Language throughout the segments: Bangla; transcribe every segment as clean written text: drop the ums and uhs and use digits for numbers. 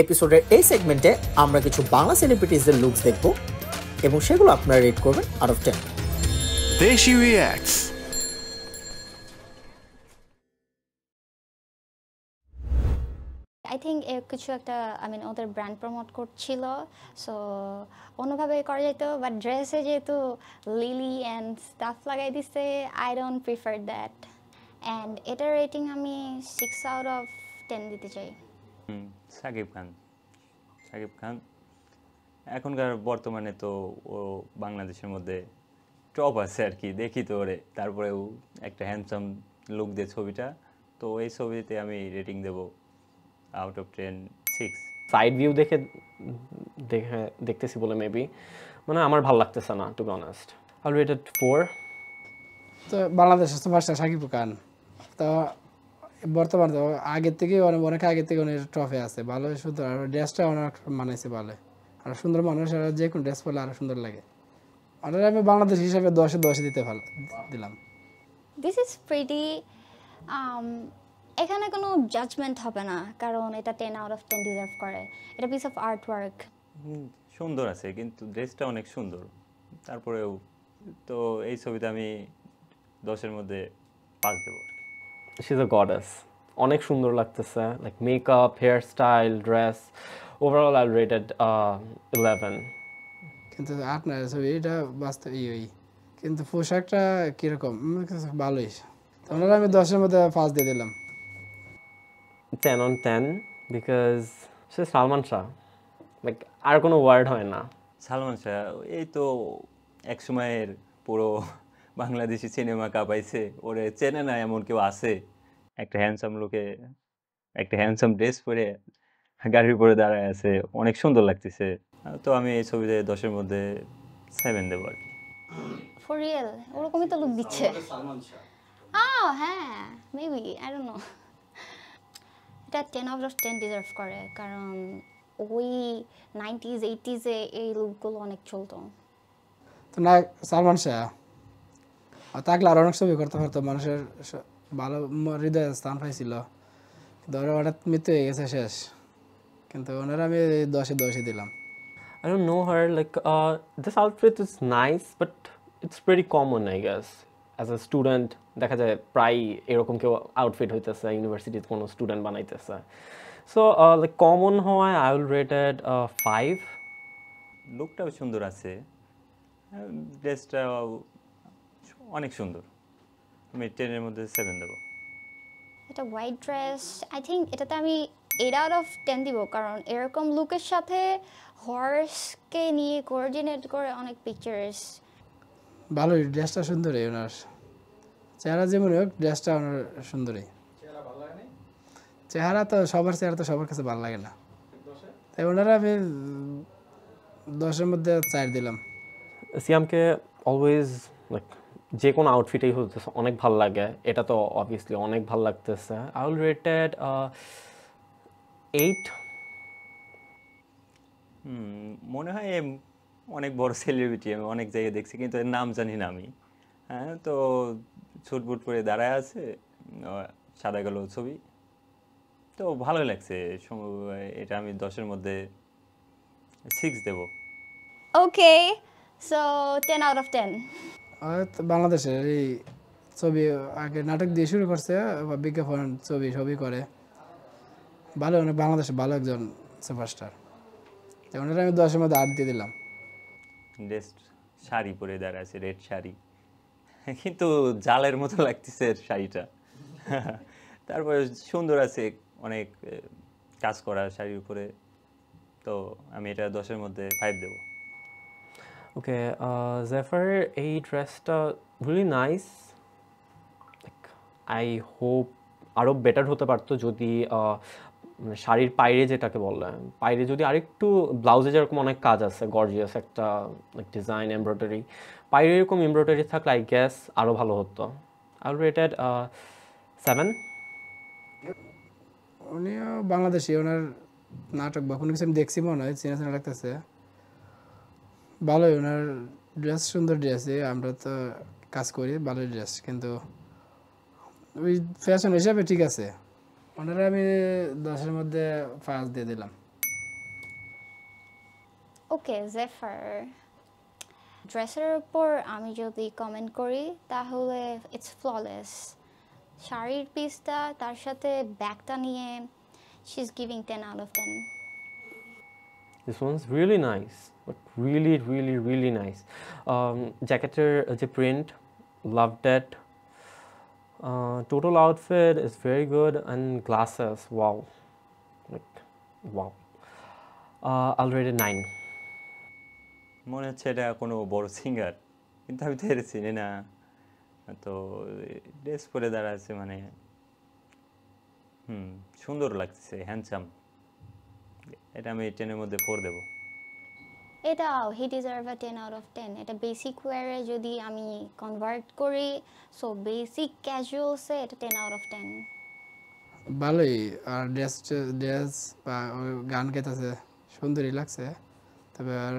এপিসোডের এই সেগমেন্টে আমরা কিছু বাংলা সেলিব্রিটিজদের লুকস দেখব এবং সেগুলো আপনারা রেট করবেন আউট অফ 10। দেশি রিঅ্যাক্টস। আই থিঙ্ক কিছু একটা ওদের ব্র্যান্ড প্রমোট করছিল, সো অন্যভাবে করা যেত, বাট ড্রেসে যেহেতু লিলি অ্যান্ড স্টাফ লাগাই দিছে, I don't prefer that. And এটার রেটিং আমি 6/10 দিতে চাই। সাকিব খান এখনকার বর্তমানে তো ও বাংলাদেশের মধ্যে টপ আছে আর কি, দেখি তো ওরে, তারপরেও একটা হ্যান্ডসাম লুক দিয়ে ছবিটা, তো এই ছবিতে আমি রেটিং দেবো আউট অফ 10 6। সাইড ভিউ দেখতেছি বলে মেবি আমার ভালো লাগতেছে না, to be honest. I rated 4। তো বাংলাদেশের সুপারস্টার সাকিব খান তো বর্তমানে তো আগের থেকে অনেক আগের থেকে অনেক ট্রফি আছে, ভালো সুন্দর, আর ড্রেসটা অনেক মানাইছে ভালো, আর সুন্দর মানুষ, আর যে কোনো ড্রেস পরলে আরো সুন্দর লাগে। আর আমি বাংলাদেশ হিসাবে 10/10 দিলাম। দিস ইজ প্রিটি, এখানে কোনো জাজমেন্ট হবে না, কারণ এটা 10/10 ডিজার্ভ করে। এটা পিস অফ আর্ট ওয়ার্ক। সুন্দর আছে কিন্তু ড্রেসটা অনেক সুন্দর, তারপরেও তো এই ছবিতে আমি 10-এর মধ্যে 5 দেবো। শি ইজ আ গডেস, অনেক সুন্দর লাগতেছে, like makeup, hair style, dress, overall I rated 11। কিন্তু 8 না ছবি, এটা বাস্তব কিন্তু পোশাকটা কিরকম ভালোই, তাহলে আমি 10-এর মধ্যে 5 দিয়ে দিলাম। 10/10 বিকজ সে সালমান শাহ, লাইক আর কোনো ওয়ার্ড হয় না। সালমান শাহ এই তো এক সময়ের পুরো বাংলাদেশি সিনেমা কাঁপাইছে, ওরে চেনে না এমন কেউ আছে? একটা হ্যান্ডসাম লুকে, একটা হ্যান্ডসাম ড্রেস পরে গাড়ির উপরে দাঁড়ায় আছে, অনেক সুন্দর লাগতেছে। তো আমি এই ছবিতে 10-এর মধ্যে 7 দেবো আর কি। ফর রিয়েল ওরকমই তো লুক দিচ্ছে। হ্যাঁ মেবি, আই ডোন্ট নো। এটা 10/10 ডিজার্ভ করে, কারণ ওই 90s 80s-এ এই লুকগুলো অনেক চলতো। তো না, সালমান শাহ থাকলে আর অনেক ছবি করতে পারতো, মানুষের ভালো হৃদয়ে স্থান পাইছিল, ধরো হঠাৎ মৃত্যু হয়ে গেছে শেষ, কিন্তু ওনারা আমি 10/10 দিলাম। I don't know her, like this outfit is nice but it's pretty common I guess. As a student দেখা যায় প্রায় এরকম কেউ আউটফিট হইতেছে, ইউনিভার্সিটির কোনো স্টুডেন্ট বানাইতেছে, সো লাইক কমন হওয়ায় I will rate it 5. লুকটাও সুন্দর আছে, ড্রেসটাও অনেক সুন্দর, আমি 10-এর মধ্যে 7 দেবো। এটা হোয়াইট ড্রেস, আই থিঙ্ক এটাতে আমি 8/10 দিব, কারণ এরকম লুকের সাথে হর্সকে নিয়ে কোঅর্ডিনেট করে অনেক পিকচার্স। ভালোই, ড্রেসটা সুন্দরই, ওনার চেহারা যেমন হোক ড্রেসটা ওনার সুন্দরই। চেহারা তো সবার কাছে ভালো লাগে না, তাই ওনারা আমি 10-এর মধ্যে 4 দিলাম। সিয়ামকে অলওয়েজ লাইক যে কোনো আউটফিটেই হতেছে অনেক ভালো লাগে, এটা তো অবভিয়াসলি অনেক ভালো লাগতেছে। I will rate it 8. মনে হয় অনেক বড় সেলিব্রিটি, আমি অনেক জায়গায় দেখছি কিন্তু এর নাম জানি না আমি। হ্যাঁ, তো ছুটবুট করে দাঁড়ায় আছে, সাদা কালো ছবি, তো ভালোই লাগছে। এটা আমি 10-এর মধ্যে 6 দেবো। ওকে, সো 10/10। বাংলাদেশের এই ছবি আগে নাটক দিয়ে শুরু করছে, বিজ্ঞাপন ছবি সবই করে, ভালো, অনেক বাংলাদেশে ভালো একজন সুপারস্টার, ওনারা আমি 10-এর মধ্যে 8 দিয়ে দিলাম। ড্রেস শাড়ি পরে দাঁড়ায় আছে, রেড শাড়ি, কিন্তু জালের মতো লাগতেছে শাড়িটা। তারপরে সুন্দর আছে, অনেক কাজ করা শাড়ির উপরে, তো আমি এটা 10-এর মধ্যে 5 দেবো। ওকে, জেফার এই ড্রেসটা রিয়েলি নাইস, আই হোপ আরও বেটার হতে পারতো যদি শাড়ির পাইরে যেটাকে বললেন, পাইরে যদি আরেকটু, ব্লাউজে যেরকম অনেক কাজ আছে, গর্জিয়াস একটা ডিজাইন, এমব্রয়ডারি, পাইরে এরকম এমব্রয়ডারি থাকলে আই গেস আরও ভালো হতো। I will rated 7. উনিও বাংলাদেশি, ওনার নাটক বা কোনো কিছু আমি দেখছি মনে হয়, চেনা লাগতেছে, ভালোই, ওনার ড্রেস সুন্দর ড্রেসে, আমরা তো কাজ করি, ভালোই ড্রেস, কিন্তু ওই ফ্যাশন হিসাবে ঠিক আছে, ওনারা আমি 10-এর মধ্যে 5 দিয়ে দিলাম। ওকে জেফার ড্রেসের উপর আমি যদি কমেন্ট করি তাহলে ইটস ফ্ললেস শাড়ির পিসটা তার সাথে ব্যাগটা নিয়ে she is giving 10 out of 10 This one's really nice, but really nice. Jacketer the print, loved it. Total outfit is very good, and glasses, wow, like wow. I'll rate it 9. মনে হচ্ছে এটা কোনো বড় সিঙ্গার, কিন্তু আমি তো এর চিনি না, তো ড্রেস পরে দাঁড়াচ্ছে মানে সুন্দর লাগছে, হ্যান্ডসাম। এটা আমি 10 এর মধ্যে 4 দেবো। এটাও হি ডিজার্ভ আ 10 out of 10 এটা বেসিক ওয়্যারে যদি আমি কনভার্ট করি সো বেসিক ক্যাজুয়ালসে এটা 10 out of 10 ভালোই। আর ড্রেস বা ওই গান গেতেছে সুন্দরই লাগছে, তবে আর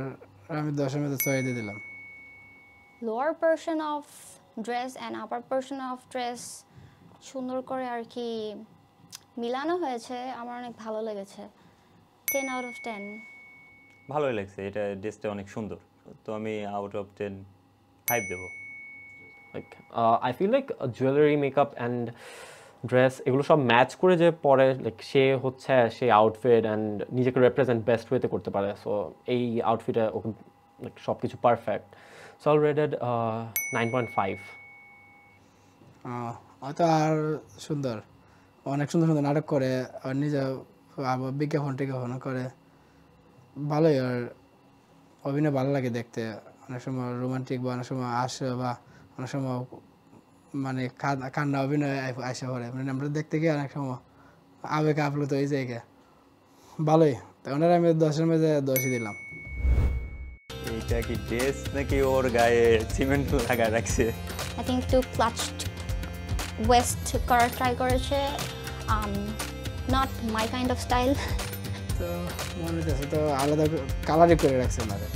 আমি 10-এর মধ্যে 6 দিয়ে দিলাম। Lower portion of dress and upper portion of dress সুন্দর করে আর কি মিলানো হয়েছে, আমার অনেক ভালো লেগেছে। 10 out of 10 ভালোই লাগছে, এটা ড্রেসটা অনেক সুন্দর, তো আমি আউট অফ 10 5 দেবো। Like I feel like jewelry, makeup and dress এগুলো সব ম্যাচ করে যে পরে লাইক সে হচ্ছে সেই আউটফিট অ্যান্ড নিজেকে রিপ্রেজেন্ট বেস্ট ওয়েতে করতে পারে। সো এই আউটফিটে ওকে লাইক সব কিছু পারফেক্ট। সো আল রেটেড 9.5। হয়তো আর সুন্দর, অনেক সুন্দর সুন্দর নাটক করে, আর নিজে আবার বিজ্ঞাপন টিজ্ঞাপন করে, ভালোই। আর অভিনয় ভালো লাগে দেখতে, অনেক সময় রোমান্টিক বা অনেক সময় আসে বা অনেক সময় মানে কান্না অভিনয় আসে পড়ে, মানে আমরা দেখতে গিয়ে অনেক সময় আবেগ আপ্লুত হয়ে যায়। ভালোই, তো ওনারা আমি 10-এর মধ্যে 10ই দিলাম। এইটা কি ড্রেস নাকি ওর গায়ে সিমেন্ট লাগা রাখছে? আই থিঙ্ক একটু ক্লাচড ওয়েস্ট করার ট্রাই করেছে, not my kind of style. তো মনে হচ্ছে তো আলাদা কালারই করে রাখছে ওনারা,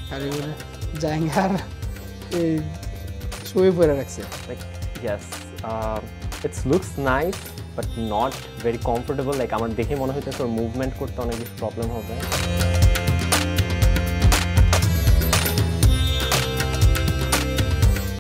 খালি বলে জায়গার এই শুয়ে পরে রাখছে। Like yes, it looks nice but not very comfortable. Like আমার দেখে মনে হচ্ছে তোর মুভমেন্ট করতে অনেক বেশি প্রবলেম হবে।